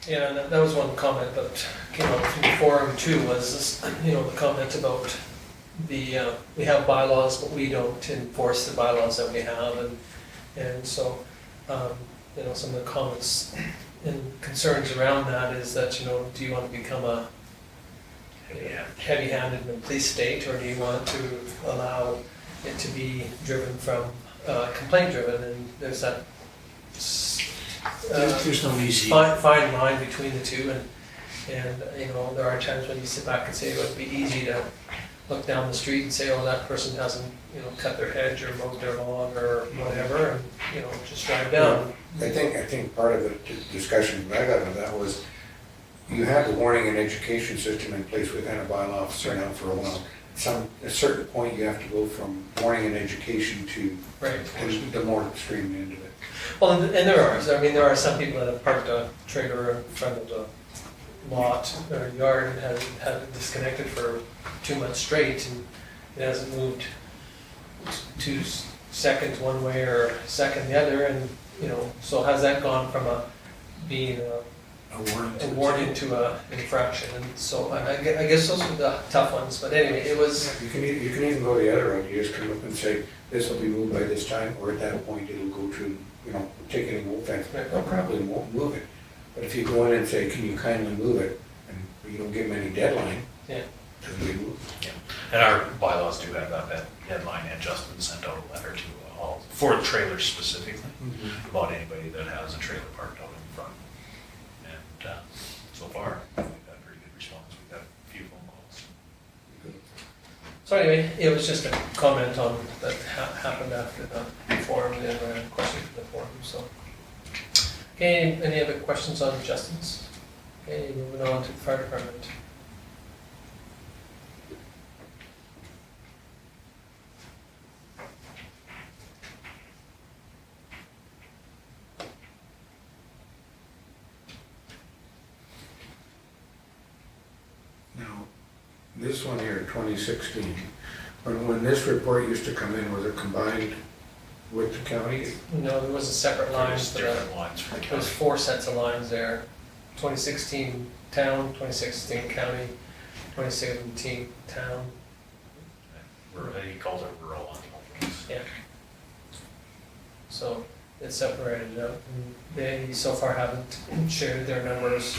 Yeah, and that was one comment that came out from the forum too, was this, you know, the comment about the, we have bylaws, but we don't enforce the bylaws that we have, and so, you know, some of the comments and concerns around that is that, you know, do you want to become a heavy-handed in the police state, or do you want to allow it to be driven from, complaint-driven, and there's that There's no easy. fine line between the two, and you know, there are times when you sit back and say it would be easy to look down the street and say, oh, that person hasn't, you know, cut their hedge or mowed their lawn or whatever, and, you know, just drive down. I think part of the discussion I got of that was, you have the warning and education system in place within a bylaw officer now for a while. A certain point, you have to go from warning and education to Right. the more extreme end of it. Well, and there are, I mean, there are some people that have parked a trailer in front of the lot or yard and had it disconnected for 2 months straight, and it hasn't moved 2 seconds one way or a second the other, and, you know, so has that gone from being a warning to a infraction? And so I guess those are the tough ones, but anyway, it was, You can even go the other route, you just come up and say, this will be moved by this time, or at that point, it'll go to, you know, ticketing offense, they'll probably won't move it. But if you go in and say, can you kindly move it, and you don't give them any deadline, yeah. then they move. And our bylaws do have that deadline, and Justin sent out a letter to all, for trailers specifically, about anybody that has a trailer parked out in front. And so far, we've had a pretty good response. We've got a few phone calls. So anyway, it was just a comment on that happened after the forum, and a question from the forum, so. Okay, any other questions on Justin's? Okay, moving on to the fire department. Now, this one here, 2016, when this report used to come in, was it combined with the county? No, there was a separate line There's for that. different lines for the There was county. 4 sets of lines there. 2016 town, 2016 county, 2017 town. He calls it rural on the ones. Yeah. So it's separated out. And they so far haven't shared their numbers,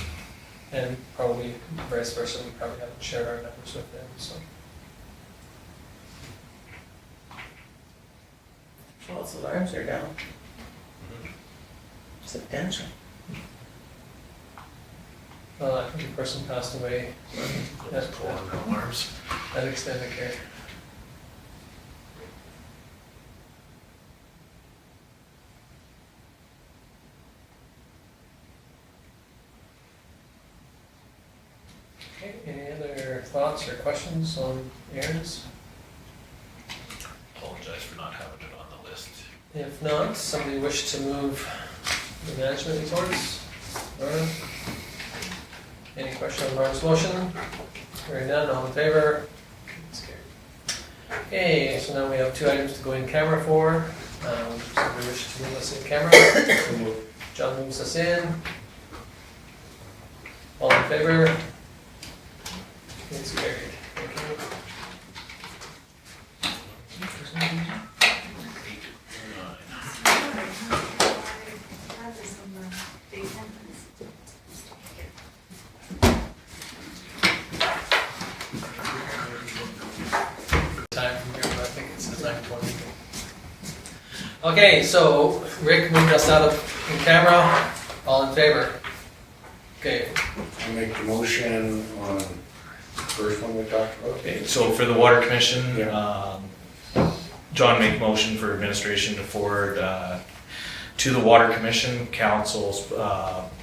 and probably vice versa, we probably haven't shared our numbers with them, so. False alarms are down substantially. Well, I think the person passed away That's pulling the alarms. at extended care. Okay, any other thoughts or questions on Aaron's? Apologize for not having it on the list. If not, somebody wish to move the management reports? Laura? Any question on Laura's motion? Hearing none, all in favor? It's carried. Okay, so now we have 2 items to go in camera for. Somebody wish to move us in camera? John moves us in. All in favor? It's carried. Thank you. Time from here, but I think it says 9:20. Okay, so Rick moved us out of in camera. All in favor? Okay, I make the motion on the first one we talked about. Okay, so for the water commission, Yeah. John made motion for administration to forward to the water commission council's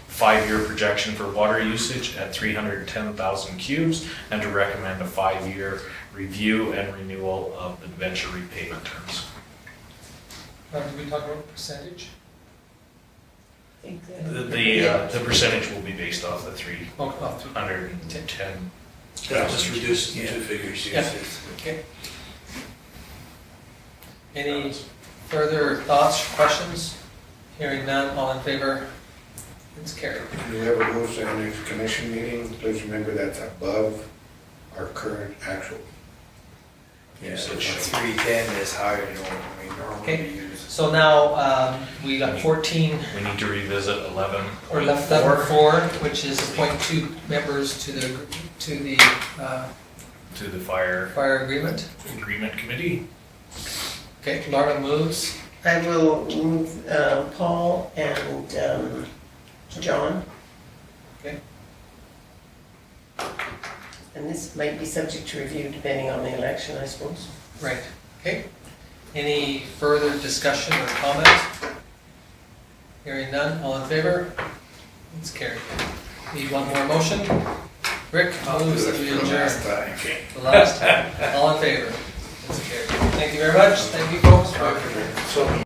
5-year projection for water usage at 310,000 cubes, and to recommend a 5-year review and renewal of the debenture repayment terms. did we talk about percentage? The percentage will be based off the Oh, off to- 310. Yeah, just reduce the 2 figures. Yeah. Okay. Any further thoughts, questions? Hearing none, all in favor? It's carried. And whoever goes to our next commission meeting, please remember that's above our current actual. Yeah, Usage. 310 is higher than what we Okay. normally use. So now, we got 14, We need to revisit 11. or left number 4, which is appoint 2 members to the To the fire fire agreement. agreement committee. Okay, Laura moves. I will move Paul and John. Okay. And this might be subject to review depending on the election, I suppose. Right, okay. Any further discussion or comment? Hearing none, all in favor? It's carried. Need one more motion? Rick moves that we adjourn. The last time. All in favor? It's carried. Thank you very much. Thank you folks for So